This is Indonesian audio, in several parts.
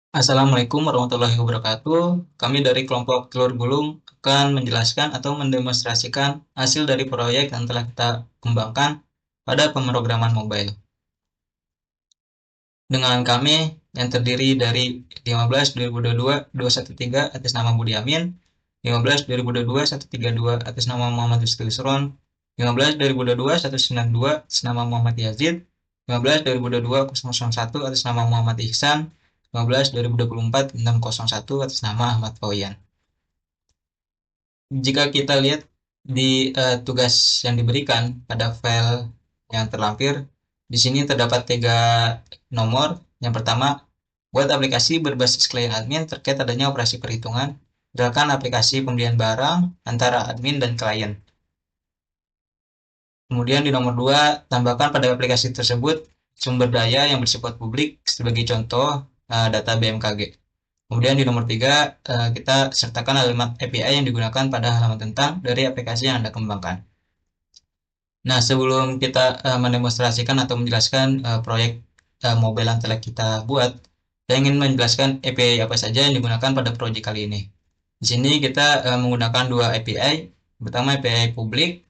Assalamualaikum warahmatullahi wabarakatuh. Kami dari kelompok Telur Gulung akan menjelaskan atau mendemonstrasikan hasil dari proyek yang telah kita kembangkan pada pemrograman mobile. Dengan kami yang terdiri dari 15 2022 213 atas nama Budi Amin, 15 2022 132 atas nama Muhammad Rizky Usron, 15 2022 192 atas nama Muhammad Yazid, 15 2022 001 atas nama Muhammad Ihsan, 15 2024 601 atas nama Ahmad Fauyan. Jika kita lihat di tugas yang diberikan pada file yang terlampir, di sini terdapat tiga nomor. Yang pertama, buat aplikasi berbasis klien admin terkait adanya operasi perhitungan, gerakan aplikasi pembelian barang antara admin dan klien. Kemudian di nomor 2, tambahkan pada aplikasi tersebut sumber daya yang bersifat publik sebagai contoh data BMKG. Kemudian di nomor 3, kita sertakan alamat API yang digunakan pada halaman tentang dari aplikasi yang Anda kembangkan. Nah, sebelum kita mendemonstrasikan atau menjelaskan proyek mobile yang telah kita buat, saya ingin menjelaskan API apa saja yang digunakan pada proyek kali ini. Di sini kita menggunakan dua API. Pertama API publik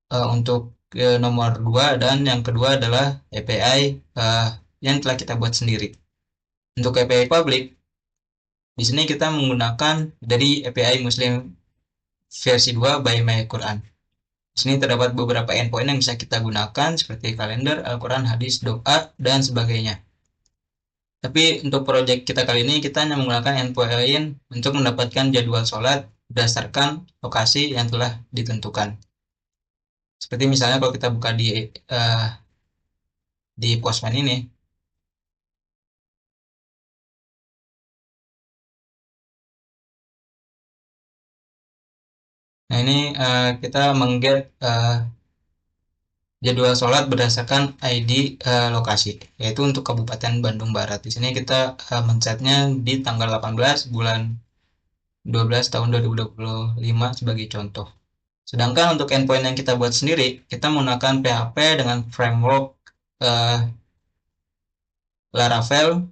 untuk nomor 2 dan yang kedua adalah API yang telah kita buat sendiri. Untuk API publik, di sini kita menggunakan dari API Muslim versi 2 by My Quran. Di sini terdapat beberapa endpoint yang bisa kita gunakan seperti kalender, Al-Quran, hadis, doa, dan sebagainya. Tapi untuk proyek kita kali ini kita hanya menggunakan endpoint untuk mendapatkan jadwal sholat berdasarkan lokasi yang telah ditentukan. Seperti misalnya kalau kita buka di Postman ini. Nah ini kita mengget jadwal sholat berdasarkan ID lokasi, yaitu untuk Kabupaten Bandung Barat. Di sini kita men-setnya di tanggal 18 bulan 12 tahun 2025 sebagai contoh. Sedangkan untuk endpoint yang kita buat sendiri, kita menggunakan PHP dengan framework uh, Laravel.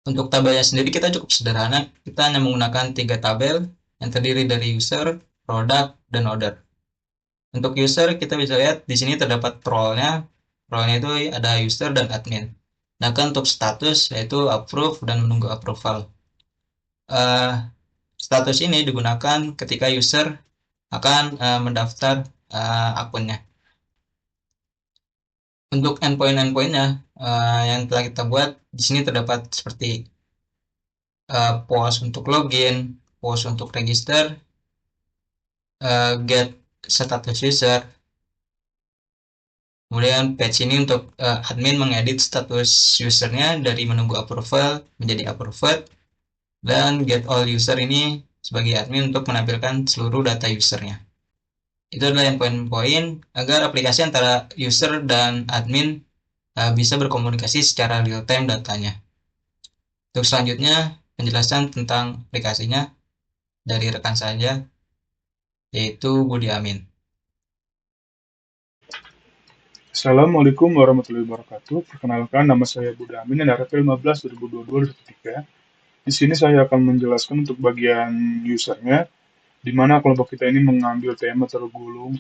Untuk tabelnya sendiri kita cukup sederhana. Kita hanya menggunakan 3 tabel yang terdiri dari user, product, dan order. Untuk user kita bisa lihat di sini terdapat role-nya. Role-nya itu ada user dan admin. Sedangkan untuk status yaitu approve dan menunggu approval. Uh, Status ini digunakan ketika user akan mendaftar akunnya. Untuk endpoint-endpointnya yang telah kita buat di sini terdapat seperti post untuk login, post untuk register, get status user, kemudian page ini untuk admin mengedit status usernya dari menunggu approval menjadi approved, dan get all user ini sebagai admin untuk menampilkan seluruh data usernya. Itu adalah endpoint-endpoint agar aplikasi antara user dan admin bisa berkomunikasi secara real time datanya. Untuk selanjutnya, penjelasan tentang aplikasinya dari rekan saya, yaitu Budi Amin. Assalamualaikum warahmatullahi wabarakatuh. Perkenalkan, nama saya Budi Amin, NRP 15 2022-2023. Di sini saya akan menjelaskan untuk bagian usernya, di mana kelompok kita ini mengambil tema tergulung,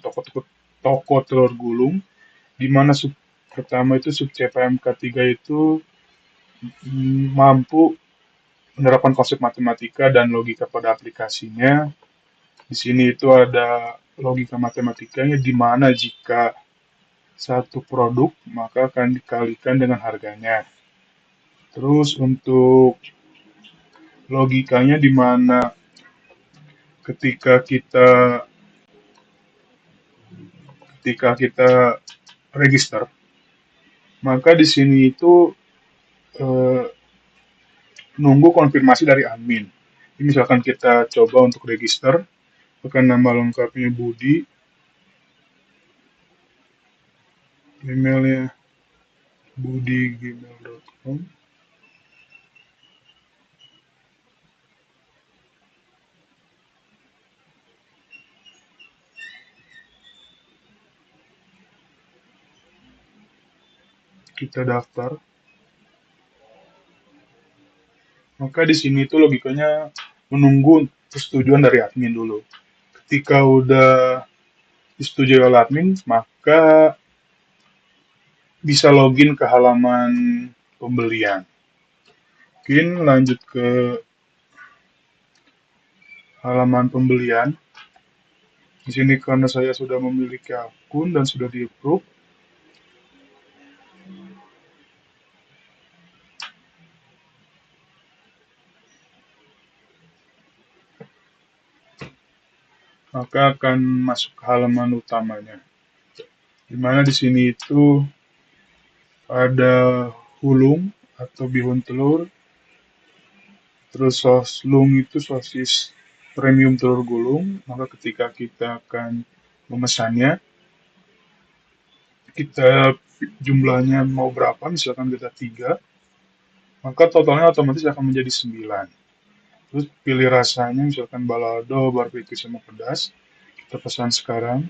toko telur gulung, di mana sub pertama itu sub CPMK 3 itu mampu menerapkan konsep matematika dan logika pada aplikasinya. Di sini itu ada logika matematikanya, di mana jika satu produk maka akan dikalikan dengan harganya. Terus untuk logikanya di mana ketika kita ketika kita register, maka di sini itu eh, nunggu konfirmasi dari admin. Ini misalkan kita coba untuk register, tekan nama lengkapnya Budi, emailnya budi@gmail.com. Kita daftar. Maka di sini tuh logikanya menunggu persetujuan dari admin dulu. Ketika udah disetujui oleh admin, maka bisa login ke halaman pembelian. Mungkin lanjut ke halaman pembelian. Di sini karena saya sudah memiliki akun dan sudah di-approve, maka akan masuk ke halaman utamanya. Di mana di sini itu ada hulung atau bihun telur, terus soslung itu sosis premium telur gulung. Maka ketika kita akan memesannya, kita jumlahnya mau berapa, misalkan kita 3, maka totalnya otomatis akan menjadi 9. Terus pilih rasanya, misalkan balado, barbecue sama pedas. Kita pesan sekarang.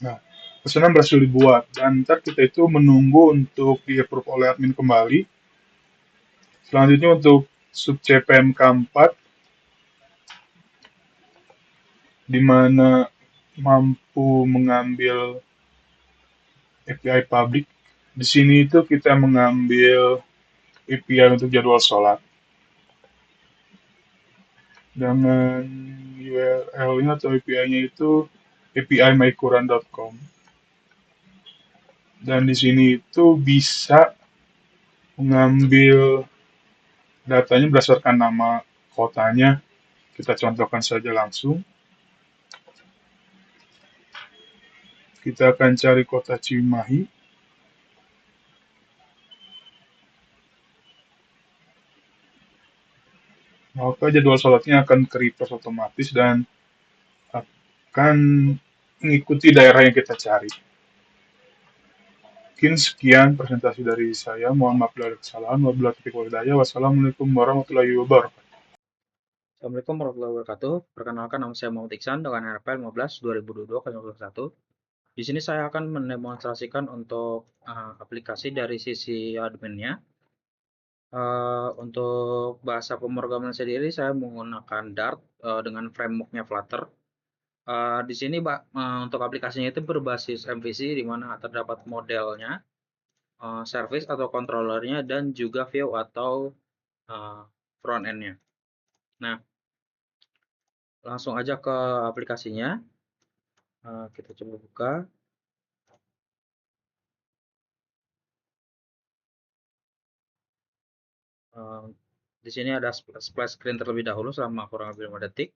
Nah, pesanan berhasil dibuat dan ntar kita itu menunggu untuk di-approve oleh admin kembali. Selanjutnya untuk sub CPMK 4, di mana mampu mengambil API public. Di sini itu kita mengambil API untuk jadwal sholat dengan URL-nya atau API-nya itu API myquran.com. Dan di sini itu bisa mengambil datanya berdasarkan nama kotanya. Kita contohkan saja langsung. Kita akan cari kota Cimahi. Maka jadwal sholatnya akan ke-repost otomatis dan akan mengikuti daerah yang kita cari. Mungkin sekian presentasi dari saya. Mohon maaf bila ada kesalahan. Wabillahi taufiq wal hidayah. Wassalamualaikum warahmatullahi wabarakatuh. Assalamualaikum warahmatullahi wabarakatuh. Perkenalkan, nama saya Muhammad Iksan dengan RP 15 2022 Di sini saya akan mendemonstrasikan untuk aplikasi dari sisi adminnya. Untuk bahasa pemrograman sendiri saya menggunakan Dart dengan frameworknya Flutter. Di sini untuk aplikasinya itu berbasis MVC di mana terdapat modelnya, service atau controllernya, dan juga view atau front end-nya. Nah, langsung aja ke aplikasinya. Kita coba buka. Di sini ada splash screen terlebih dahulu selama kurang lebih 5 detik.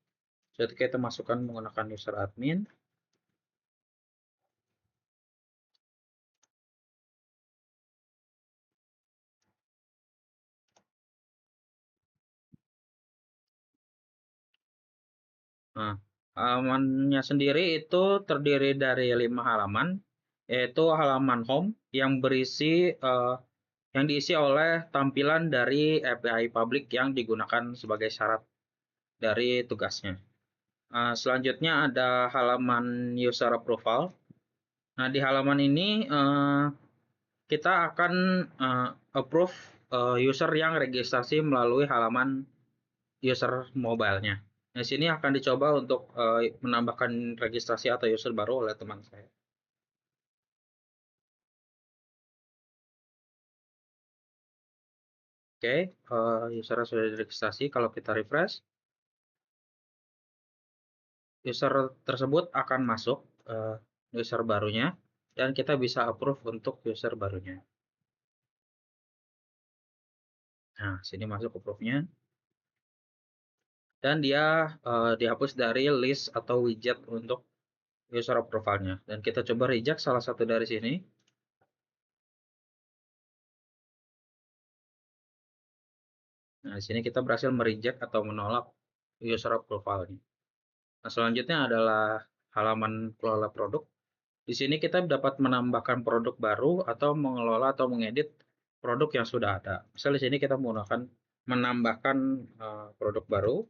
Jadi kita masukkan menggunakan user admin. Nah, halamannya sendiri itu terdiri dari 5 halaman, yaitu halaman home yang yang diisi oleh tampilan dari API public yang digunakan sebagai syarat dari tugasnya. Selanjutnya ada halaman user approval. Nah, di halaman ini kita akan approve user yang registrasi melalui halaman user mobile-nya. Nah, di sini akan dicoba untuk menambahkan registrasi atau user baru oleh teman saya. Oke, user sudah diregistrasi. Kalau kita refresh, user tersebut akan masuk user barunya dan kita bisa approve untuk user barunya. Nah, sini masuk approve-nya. Dan dia dihapus dari list atau widget untuk user approval-nya. Dan kita coba reject salah satu dari sini. Nah, di sini kita berhasil mereject atau menolak user approval-nya. Nah, selanjutnya adalah halaman kelola produk. Di sini kita dapat menambahkan produk baru atau mengelola atau mengedit produk yang sudah ada. Misal di sini kita menggunakan menambahkan produk baru.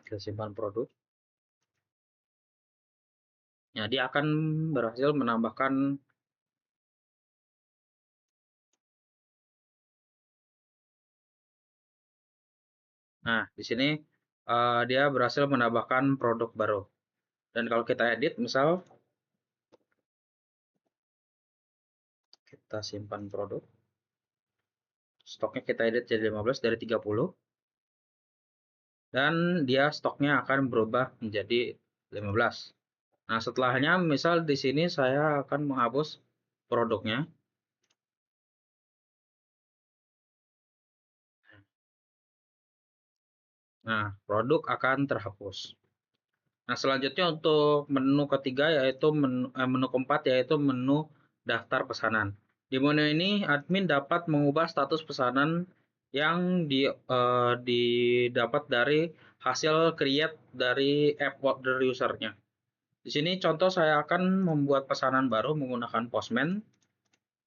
Kita simpan produk. Ya, dia akan berhasil menambahkan di sini dia berhasil menambahkan produk baru. Dan kalau kita edit, misal kita simpan produk, stoknya kita edit jadi 15 dari 30, dan dia stoknya akan berubah menjadi 15. Nah, setelahnya misal di sini saya akan menghapus produknya. Nah, produk akan terhapus. Nah, selanjutnya untuk menu ketiga yaitu menu keempat yaitu menu daftar pesanan. Di menu ini admin dapat mengubah status pesanan yang didapat dari hasil create dari app order usernya. Di sini contoh saya akan membuat pesanan baru menggunakan Postman.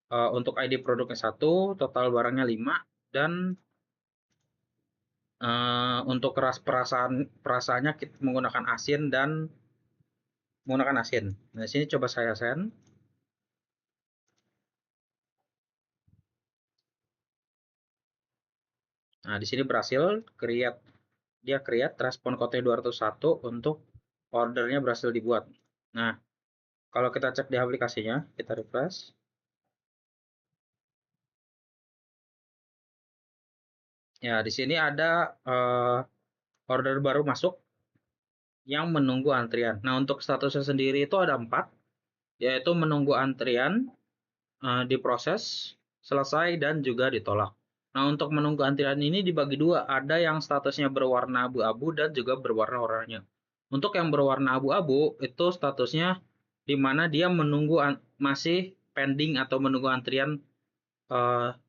Untuk ID produknya 1, total barangnya 5, dan untuk perasaannya kita menggunakan asin dan menggunakan asin. Nah, di sini coba saya send. Nah, di sini berhasil create respon code 201 untuk ordernya berhasil dibuat. Nah, kalau kita cek di aplikasinya, kita refresh. Ya, di sini ada order baru masuk yang menunggu antrian. Nah, untuk statusnya sendiri itu ada 4, yaitu menunggu antrian, diproses, selesai, dan juga ditolak. Nah, untuk menunggu antrian ini dibagi dua, ada yang statusnya berwarna abu-abu dan juga berwarna oranye. Untuk yang berwarna abu-abu itu statusnya di mana dia menunggu masih pending atau menunggu antrian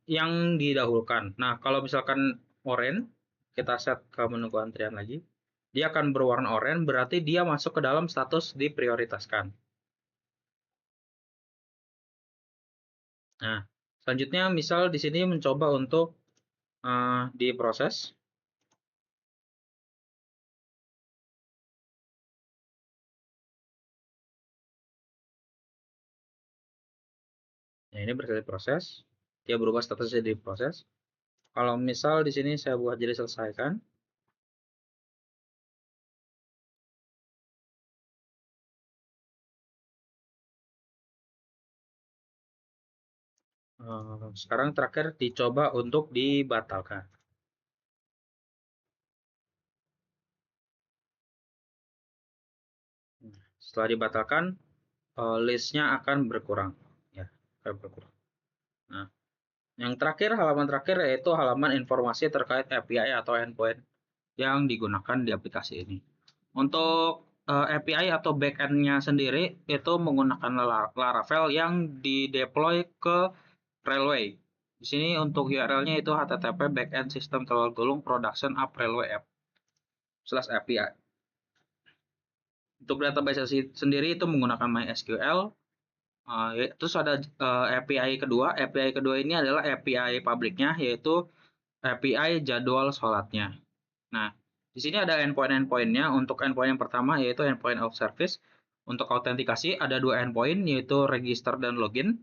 yang didahulukan. Nah, kalau misalkan oranye, kita set ke menunggu antrian lagi, dia akan berwarna oranye, berarti dia masuk ke dalam status diprioritaskan. Nah, selanjutnya misal di sini mencoba untuk diproses. Nah, ini berhasil diproses. Dia berubah statusnya jadi proses. Kalau misal di sini saya buat jadi selesaikan. Sekarang terakhir dicoba untuk dibatalkan. Setelah dibatalkan, listnya akan berkurang. Ya, akan berkurang. Nah, yang terakhir, halaman terakhir yaitu halaman informasi terkait API atau endpoint yang digunakan di aplikasi ini. Untuk API atau backend-nya sendiri itu menggunakan Laravel yang dideploy ke Railway. Di sini untuk URL-nya itu http backend system production app railway app /API. Untuk database sendiri itu menggunakan MySQL. Terus ada API kedua. API kedua ini adalah API publiknya, yaitu API jadwal sholatnya. Nah, di sini ada endpoint-endpointnya. Untuk endpoint yang pertama yaitu endpoint of service. Untuk autentikasi ada 2 endpoint yaitu register dan login.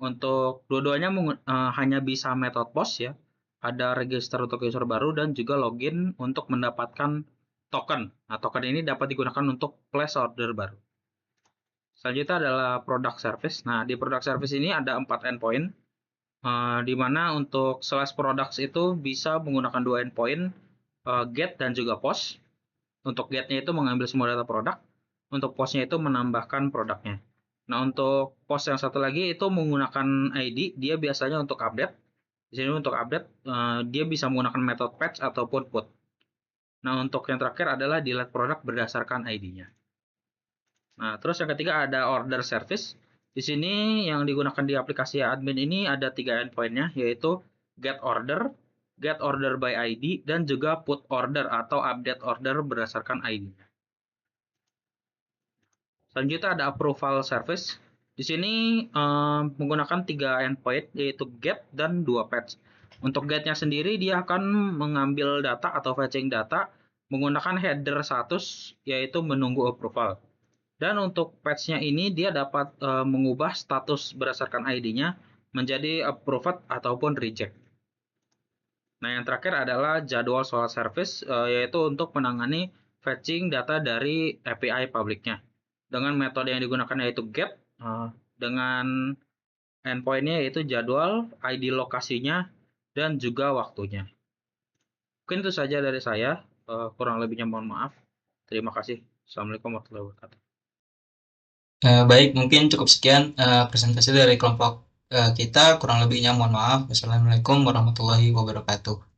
Untuk dua-duanya hanya bisa metode post ya. Ada register untuk user baru dan juga login untuk mendapatkan token. Nah, token ini dapat digunakan untuk place order baru. Selanjutnya adalah product service. Nah, di product service ini ada 4 endpoint. Di mana untuk /products itu bisa menggunakan 2 endpoint, get dan juga post. Untuk get-nya itu mengambil semua data produk, untuk post-nya itu menambahkan produknya. Nah, untuk post yang satu lagi itu menggunakan ID, dia biasanya untuk update. Di sini untuk update, dia bisa menggunakan metode patch ataupun put. Nah, untuk yang terakhir adalah delete produk berdasarkan ID-nya. Nah, terus yang ketiga ada order service. Di sini yang digunakan di aplikasi admin ini ada 3 endpoint-nya, yaitu get order by ID, dan juga put order atau update order berdasarkan ID-nya. Selanjutnya ada approval service. Di sini menggunakan 3 endpoint, yaitu get dan 2 patch. Untuk get-nya sendiri dia akan mengambil data atau fetching data menggunakan header status yaitu menunggu approval. Dan untuk patch-nya ini dia dapat mengubah status berdasarkan ID-nya menjadi approved ataupun reject. Nah, yang terakhir adalah jadwal sholat service, yaitu untuk menangani fetching data dari API publiknya. Dengan metode yang digunakan yaitu get, dengan endpoint-nya yaitu jadwal, ID lokasinya, dan juga waktunya. Mungkin itu saja dari saya, kurang lebihnya mohon maaf. Terima kasih. Assalamualaikum warahmatullahi wabarakatuh. Baik, mungkin cukup sekian presentasi dari kelompok kita. Kurang lebihnya mohon maaf. Wassalamualaikum warahmatullahi wabarakatuh.